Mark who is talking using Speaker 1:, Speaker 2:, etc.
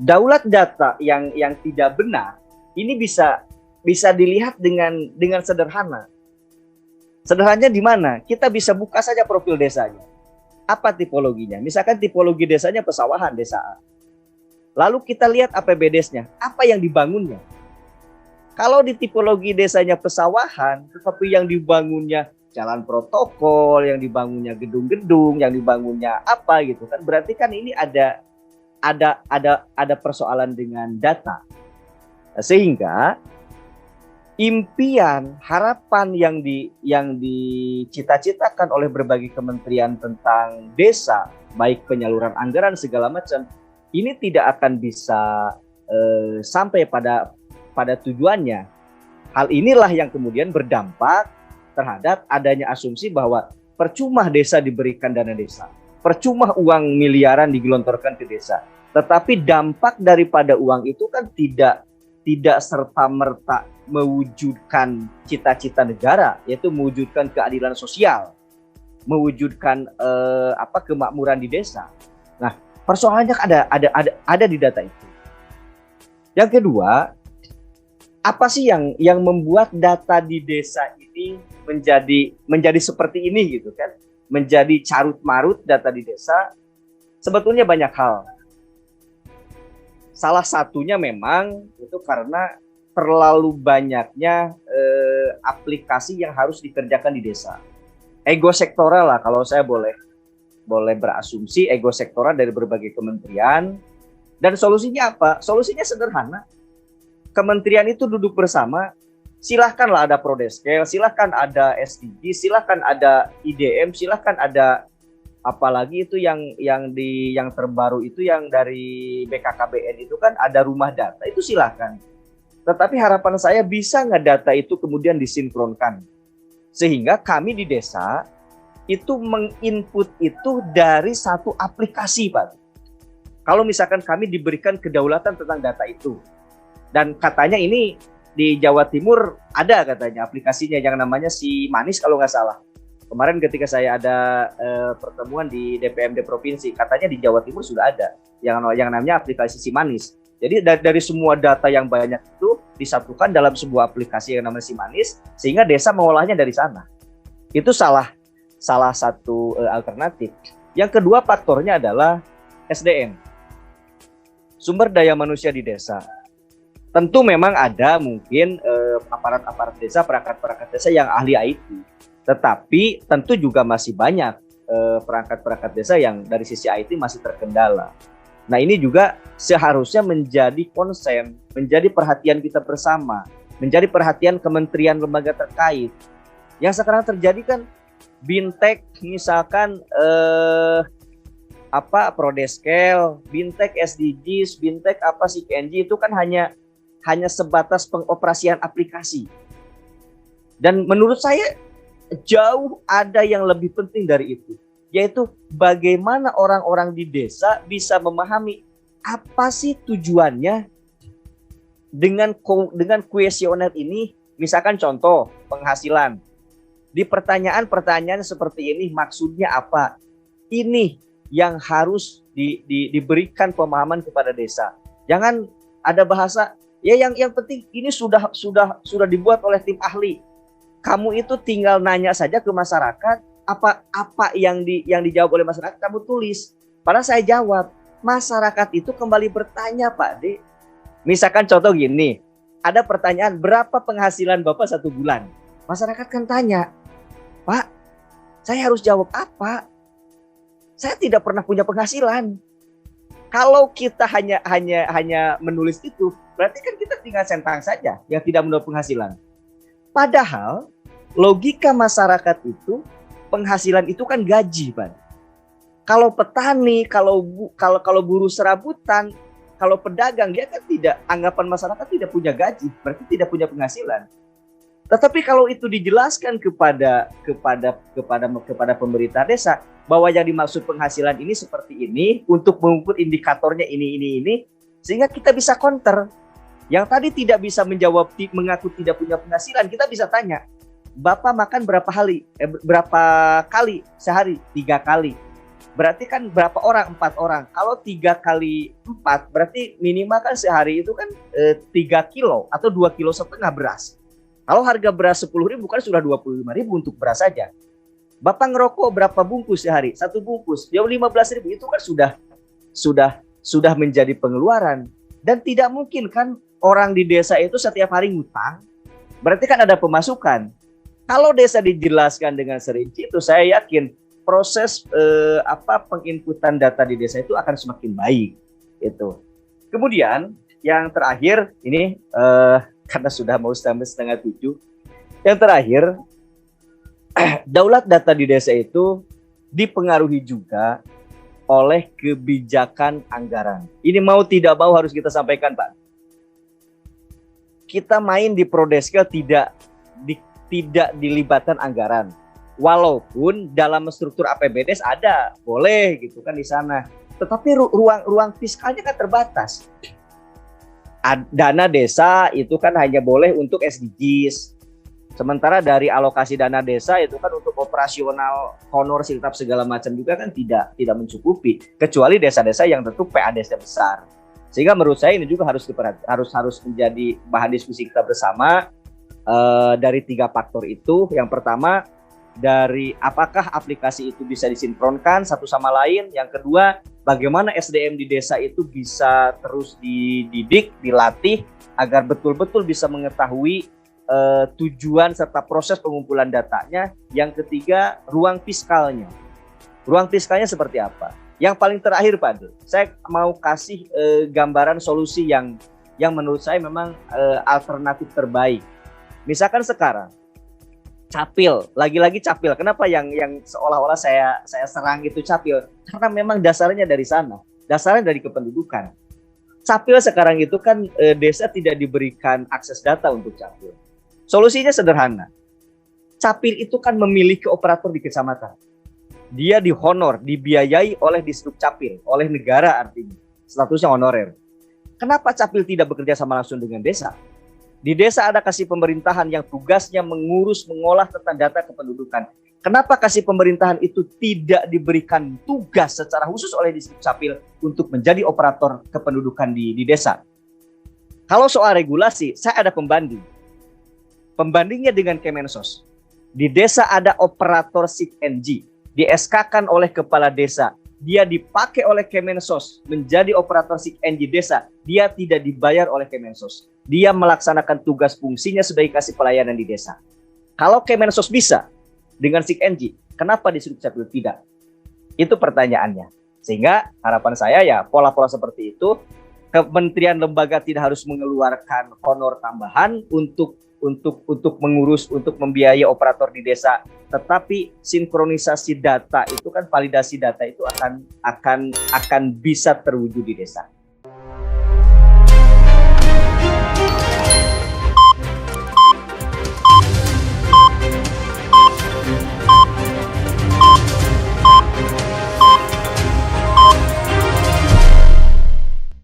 Speaker 1: Daulat data yang tidak benar ini bisa dilihat dengan sederhana. Sederhananya di mana? Kita bisa buka saja profil desanya. Apa tipologinya? Misalkan tipologi desanya pesawahan, desa A. Lalu kita lihat APBDes-nya, apa yang dibangunnya. Kalau di tipologi desanya pesawahan, tetapi yang dibangunnya jalan protokol, yang dibangunnya gedung-gedung, yang dibangunnya apa gitu kan, berarti kan ini ada persoalan dengan data. Sehingga impian, harapan yang dicita-citakan oleh berbagai kementerian tentang desa, baik penyaluran anggaran segala macam, ini tidak akan bisa sampai pada tujuannya. Hal inilah yang kemudian berdampak terhadap adanya asumsi bahwa percuma desa diberikan dana desa, percuma uang miliaran digelontorkan ke desa, tetapi dampak daripada uang itu kan tidak serta-merta mewujudkan cita-cita negara, yaitu mewujudkan keadilan sosial, mewujudkan kemakmuran di desa. Nah, persoalannya ada di data itu. Yang kedua, apa sih yang membuat data di desa ini menjadi seperti ini gitu kan? Menjadi carut marut data di desa. Sebetulnya banyak hal. Salah satunya memang itu karena terlalu banyaknya aplikasi yang harus dikerjakan di desa. Ego sektoral lah, kalau saya boleh berasumsi, ego sektoral dari berbagai kementerian. Dan solusinya apa? Solusinya sederhana. Kementerian itu duduk bersama, silahkanlah ada Prodeskel, silahkan ada SDG, silahkan ada IDM, silahkan ada apalagi itu yang terbaru itu yang dari BKKBN itu kan ada rumah data, itu silahkan. Tetapi harapan saya bisa nggak data itu kemudian disinkronkan sehingga kami di desa itu menginput itu dari satu aplikasi, Pak. Kalau misalkan kami diberikan kedaulatan tentang data itu, dan katanya ini di Jawa Timur ada katanya aplikasinya yang namanya Si Manis kalau nggak salah. Kemarin ketika saya ada pertemuan di DPMD provinsi, katanya di Jawa Timur sudah ada yang namanya aplikasi Si Manis. Jadi dari semua data yang banyak itu disatukan dalam sebuah aplikasi yang namanya Si Manis, sehingga desa mengolahnya dari sana. Itu salah satu alternatif. Yang kedua faktornya adalah SDM, sumber daya manusia di desa. Tentu memang ada mungkin aparat-aparat desa, perangkat-perangkat desa yang ahli IT. Tetapi tentu juga masih banyak perangkat-perangkat desa yang dari sisi IT masih terkendala. Nah, ini juga seharusnya menjadi konsen, menjadi perhatian kita bersama, menjadi perhatian kementerian lembaga terkait. Yang sekarang terjadi kan Bintek misalkan Prodeskel, Bintek SDGs, Bintek KNG itu kan hanya sebatas pengoperasian aplikasi. Dan menurut saya jauh ada yang lebih penting dari itu, yaitu bagaimana orang-orang di desa bisa memahami apa sih tujuannya dengan kuesioner ini. Misalkan contoh penghasilan, di pertanyaan-pertanyaan seperti ini maksudnya apa? Ini yang harus diberikan pemahaman kepada desa. Jangan ada bahasa ya yang penting ini sudah dibuat oleh tim ahli. Kamu itu tinggal nanya saja ke masyarakat, apa yang dijawab oleh masyarakat kamu tulis. Padahal saya jawab, masyarakat itu kembali bertanya, Pak D. Misalkan contoh gini, ada pertanyaan, berapa penghasilan Bapak 1 bulan? Masyarakat kan tanya, Pak, saya harus jawab apa? Saya tidak pernah punya penghasilan. Kalau kita hanya menulis itu, berarti kan kita tinggal centang saja yang tidak mendapat penghasilan. Padahal logika masyarakat itu penghasilan itu kan gaji, Pak. Kalau petani, kalau buruh serabutan, kalau pedagang dia kan tidak, anggapan masyarakat tidak punya gaji, berarti tidak punya penghasilan. Tetapi kalau itu dijelaskan kepada pemerintah desa bahwa yang dimaksud penghasilan ini seperti ini untuk mengukur indikatornya ini, sehingga kita bisa counter. Yang tadi tidak bisa menjawab, mengaku tidak punya penghasilan, kita bisa tanya, Bapak makan berapa kali sehari? 3 kali. Berarti kan berapa orang? 4 orang. Kalau 3 kali 4 berarti minimal kan sehari itu kan 3 kilo atau 2,5 kilo beras. Kalau harga beras 10.000 kan sudah 25.000 untuk beras saja. Bapak ngerokok berapa bungkus sehari? 1 bungkus. Ya 15.000 itu kan sudah menjadi pengeluaran. Dan tidak mungkin kan orang di desa itu setiap hari ngutang. Berarti kan ada pemasukan. Kalau desa dijelaskan dengan serinci itu saya yakin proses penginputan data di desa itu akan semakin baik itu. Kemudian yang terakhir ini karena sudah mau sampai 6:30. Yang terakhir, daulat data di desa itu dipengaruhi juga oleh kebijakan anggaran. Ini mau tidak mau harus kita sampaikan, Pak. Kita main di Prodeskel tidak dilibatkan anggaran. Walaupun dalam struktur APBDes ada, boleh gitu kan di sana. Tetapi ruang fiskalnya kan terbatas. Dana desa itu kan hanya boleh untuk SDGs. Sementara dari alokasi dana desa itu kan untuk operasional, honor, siltap segala macam juga kan tidak mencukupi. Kecuali desa-desa yang tentu PADS-nya besar. Sehingga menurut saya ini juga harus menjadi bahan diskusi kita bersama dari 3 faktor itu. Yang pertama, dari apakah aplikasi itu bisa disinkronkan satu sama lain. Yang kedua, bagaimana SDM di desa itu bisa terus dididik, dilatih agar betul-betul bisa mengetahui tujuan serta proses pengumpulan datanya. Yang ketiga, ruang fiskalnya. Ruang fiskalnya seperti apa? Yang paling terakhir, Pak Adil, saya mau kasih gambaran solusi yang menurut saya memang alternatif terbaik. Misalkan sekarang Capil, lagi-lagi Capil. Kenapa yang seolah-olah saya serang itu Capil? Karena memang dasarnya dari sana, dasarnya dari kependudukan. Capil sekarang itu kan desa tidak diberikan akses data untuk Capil. Solusinya sederhana. Capil itu kan memiliki operator di kecamatan. Dia dihonor, dibiayai oleh Disduk Capil, oleh negara artinya. Statusnya honorer. Kenapa Capil tidak bekerja sama langsung dengan desa? Di desa ada kasih pemerintahan yang tugasnya mengurus, mengolah tentang data kependudukan. Kenapa kasih pemerintahan itu tidak diberikan tugas secara khusus oleh Disduk Capil untuk menjadi operator kependudukan di desa? Kalau soal regulasi, saya ada pembanding. Pembandingnya dengan Kemensos. Di desa ada operator SIG-NG, di-SK-kan oleh kepala desa. Dia dipakai oleh Kemensos menjadi operator SIG-NG desa. Dia tidak dibayar oleh Kemensos. Dia melaksanakan tugas fungsinya sebagai kasih pelayanan di desa. Kalau Kemensos bisa dengan SIG-NG, kenapa Disduk Capil tidak? Itu pertanyaannya. Sehingga harapan saya ya pola-pola seperti itu, kementerian lembaga tidak harus mengeluarkan honor tambahan untuk mengurus, untuk membiayai operator di desa, tetapi sinkronisasi data itu kan, validasi data itu akan bisa terwujud di desa.